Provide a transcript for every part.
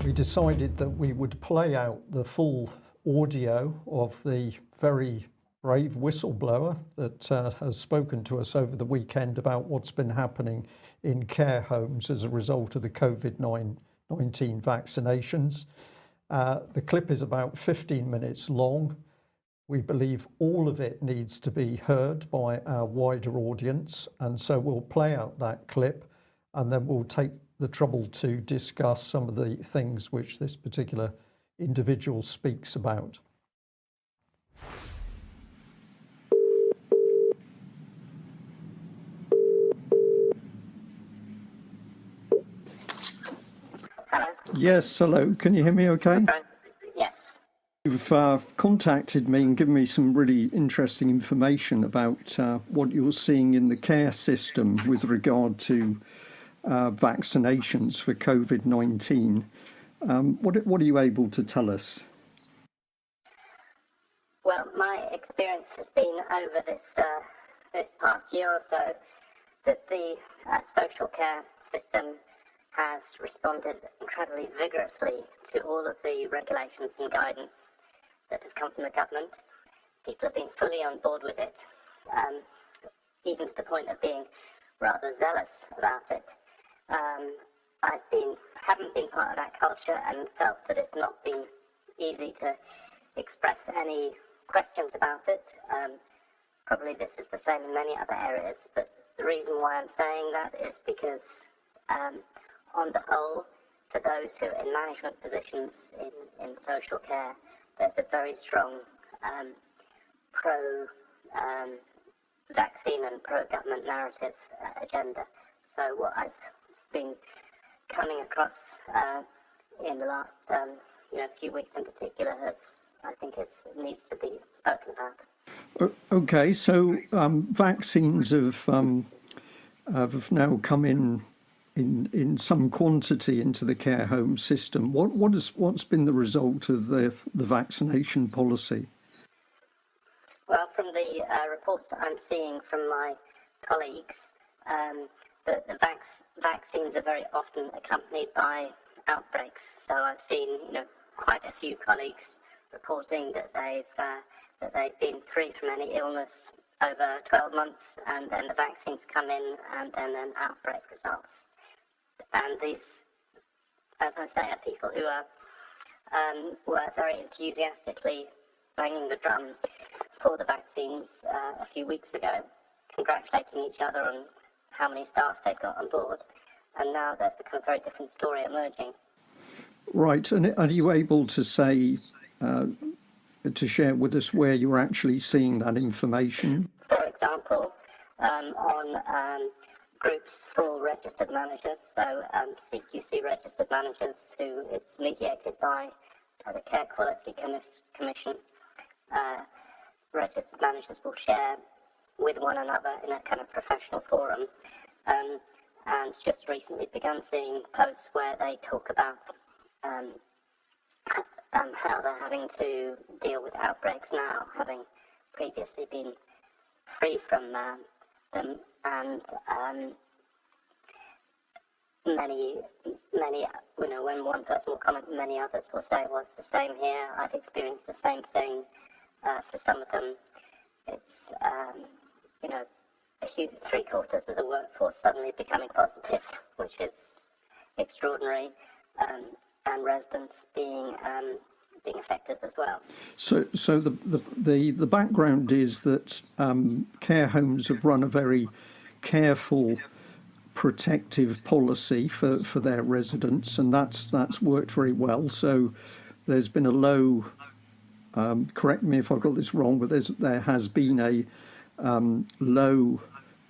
We decided that we would play out the full audio of the very brave whistleblower that has spoken to us over the weekend about what's been happening in care homes as a result of the COVID-19 vaccinations. The clip is about 15 minutes long. We believe all of it needs to be heard by our wider audience, and so we'll play out that clip and then we'll take the trouble to discuss some of the things which this particular individual speaks about. Hello? Yes, hello. Can you hear me okay? Yes. You've contacted me and given me some really interesting information about what you're seeing in the care system with regard to vaccinations for COVID-19. What are you able to tell us? Well, my experience has been over this past year or so that the social care system has responded incredibly vigorously to all of the regulations and guidance that have come from the government. People have been fully on board with it, even to the point of being rather zealous about it. I haven't been part of that culture and felt that it's not been easy to express any questions about it. Probably this is the same in many other areas, but the reason why I'm saying that is because on the whole, for those who are in management positions in social care, there's a very strong pro-vaccine and pro-government narrative agenda. So what I've been coming across in the last few weeks in particular needs to be spoken about. Okay, so vaccines have now come in some quantity into the care home system. What's been the result of the vaccination policy? Well, from the reports that I'm seeing from my colleagues, the vaccines are very often accompanied by outbreaks. So I've seen quite a few colleagues reporting that they've been free from any illness over 12 months, and then the vaccines come in, and then an outbreak results. And these, as I say, are people who were very enthusiastically banging the drum for the vaccines a few weeks ago, congratulating each other on how many staff they'd got on board. And now there's a kind of very different story emerging. Right, and are you able to say, to share with us where you're actually seeing that information? For example, on groups for registered managers, so CQC registered managers, who it's mediated by the Care Quality Commission. Registered managers will share with one another in a kind of professional forum, and just recently begun seeing posts where they talk about how they're having to deal with outbreaks now, having previously been free from them, and many, when one person will comment, many others will say, well, it's the same here, I've experienced the same thing. For some of them, it's, a huge 3/4 of the workforce suddenly becoming positive, which is extraordinary, and residents being affected as well. So the background is that care homes have run a very careful, protective policy for their residents, and that's worked very well. So there's been a low, correct me if I've got this wrong, but there has been a low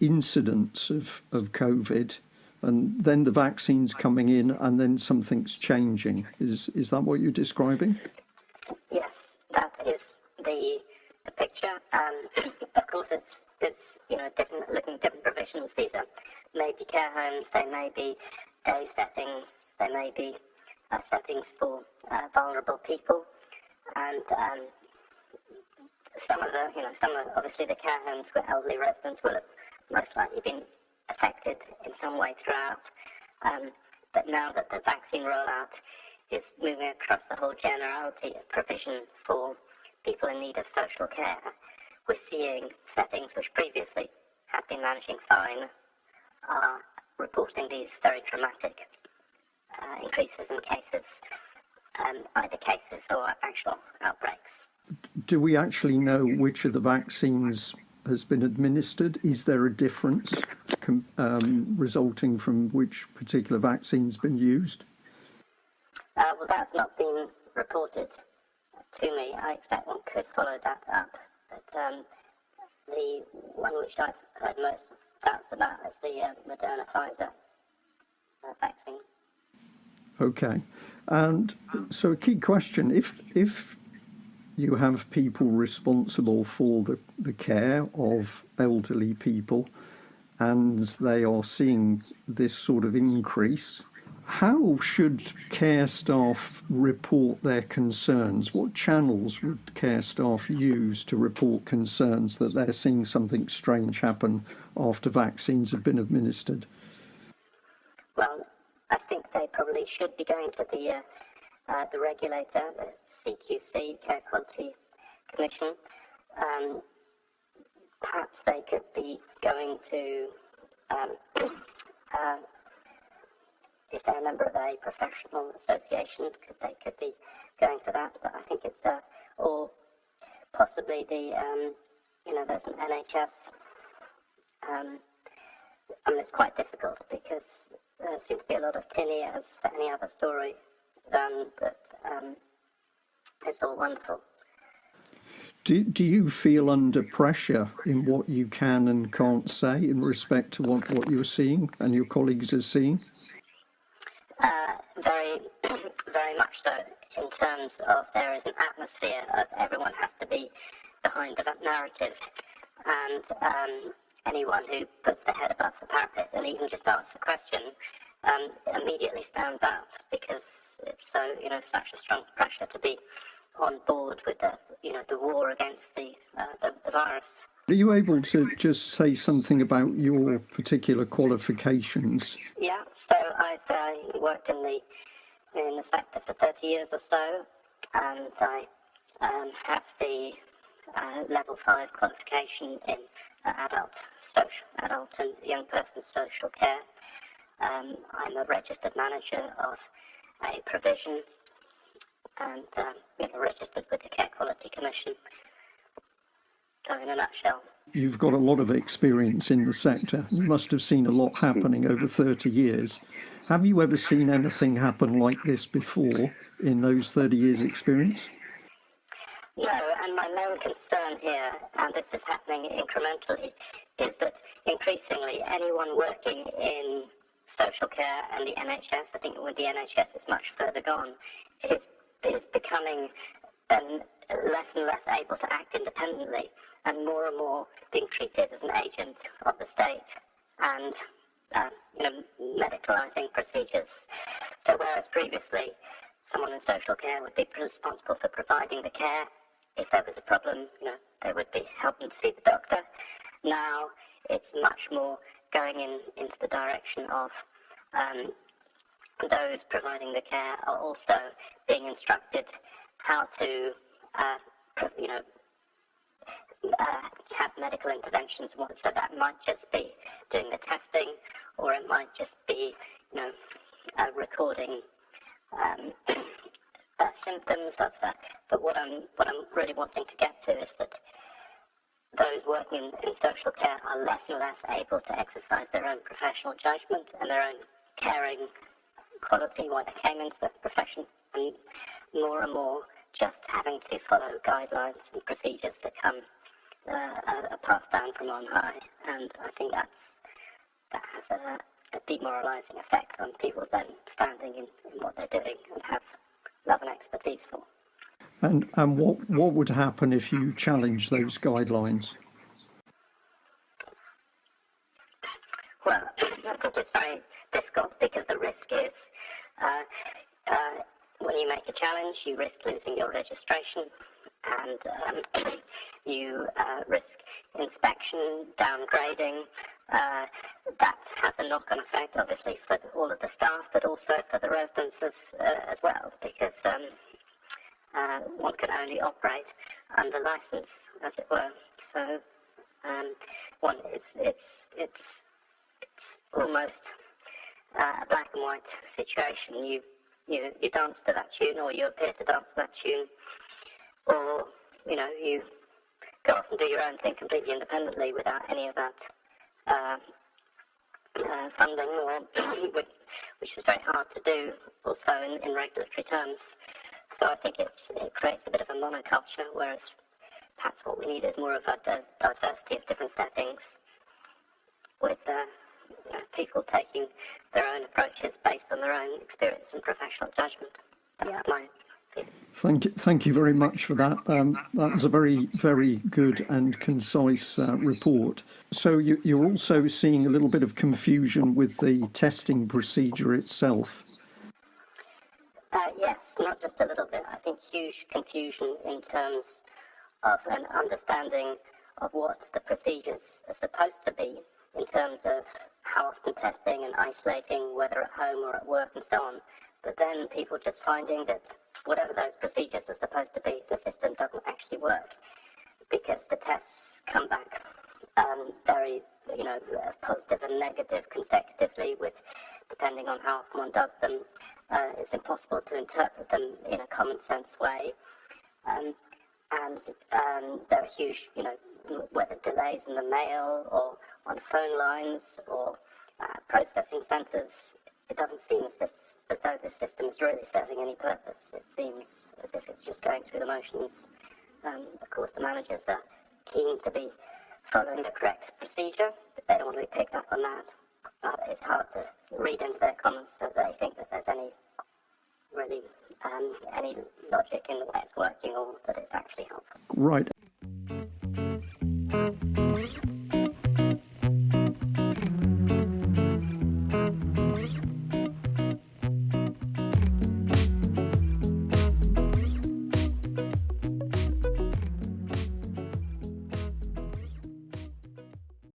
incidence of COVID, and then the vaccine's coming in, and then something's changing. Is that what you're describing? Yes, that is the picture. Of course, it's different provisions. These are maybe care homes, they may be day settings, they may be settings for vulnerable people, and obviously the care homes where elderly residents will have most likely been affected in some way throughout. But now that the vaccine rollout is moving across the whole generality of provision for people in need of social care. We're seeing settings which previously had been managing fine are reporting these very dramatic increases in cases, either cases or actual outbreaks. Do we actually know which of the vaccines has been administered? Is there a difference resulting from which particular vaccine's been used? Well, that's not been reported to me. I expect one could follow that up. But the one which I've heard most doubts about is the Moderna Pfizer vaccine. Okay. And so a key question, if you have people responsible for the care of elderly people and they are seeing this sort of increase, how should care staff report their concerns? What channels would care staff use to report concerns that they're seeing something strange happen after vaccines have been administered? Well, I think they probably should be going to the regulator, the CQC, Care Quality Commission. Perhaps they could be going to, if they're a member of a professional association, they could be going to that. But I think it's, or possibly there's an NHS. It's quite difficult because there seems to be a lot of tin ears for any other story than that it's all wonderful. Do you feel under pressure in what you can and can't say in respect to what you're seeing and your colleagues are seeing? Very, very much so, in terms of there is an atmosphere of everyone has to be behind the narrative, and anyone who puts their head above the parapet and even just asks a question immediately stands out, because it's so, such a strong pressure to be on board with the war against the virus. Are you able to just say something about your particular qualifications? Yeah, so I've worked in the sector for 30 years or so, and I have the level 5 qualification in adult and young person social care. I'm a registered manager of a provision and registered with the Care Quality Commission. So in a nutshell. You've got a lot of experience in the sector. You must have seen a lot happening over 30 years. Have you ever seen anything happen like this before in those 30 years' experience? No, and my main concern here, and this is happening incrementally, is that increasingly anyone working in social care and the NHS, I think with the NHS it's much further gone, is becoming less and less able to act independently, and more being treated as an agent of the state and medicalising procedures. So whereas previously someone in social care would be responsible for providing the care, if there was a problem, they would be helping to see the doctor. Now it's much more going into the direction of those providing the care are also being instructed how to have medical interventions. So that might just be doing the testing, or it might just be recording symptoms of that. But what I'm really wanting to get to is that those working in social care are less and less able to exercise their own professional judgment and their own caring quality why they came into the profession, and more just having to follow guidelines and procedures that are passed down from on high. And I think that has a demoralising effect on people's own standing in what they're doing and have love and expertise for. And what would happen if you challenge those guidelines? Well, I think it's very difficult, because the risk is when you make a challenge, you risk losing your registration, and you risk inspection, downgrading. That has a knock-on effect, obviously, for all of the staff, but also for the residents as well, because one can only operate under license, as it were. So, it's almost a black and white situation. You dance to that tune, or you appear to dance to that tune, or you go off and do your own thing completely independently without any of that funding, or which is very hard to do also in regulatory terms. So I think it creates a bit of a monoculture, whereas perhaps what we need is more of a diversity of different settings, with people taking their own approaches based on their own experience and professional judgment. That's my opinion. Thank you very much for that. That was a very, very good and concise report. So you're also seeing a little bit of confusion with the testing procedure itself. Yes, not just a little bit. I think huge confusion in terms of an understanding of what the procedures are supposed to be, in terms of how often testing and isolating, whether at home or at work and so on. But then people just finding that whatever those procedures are supposed to be, the system doesn't actually work, because the tests come back very, positive and negative consecutively, with depending on how often one does them. It's impossible to interpret them in a common sense way. And there are huge, whether delays in the mail or on phone lines or processing centres. It doesn't seem as though this system is really serving any purpose. It seems as if it's just going through the motions. Of course, the managers are keen to be following the correct procedure, but they don't want to be picked up on that. It's hard to read into their comments that they think that there's any logic in the way it's working, or that it's actually helpful. Right.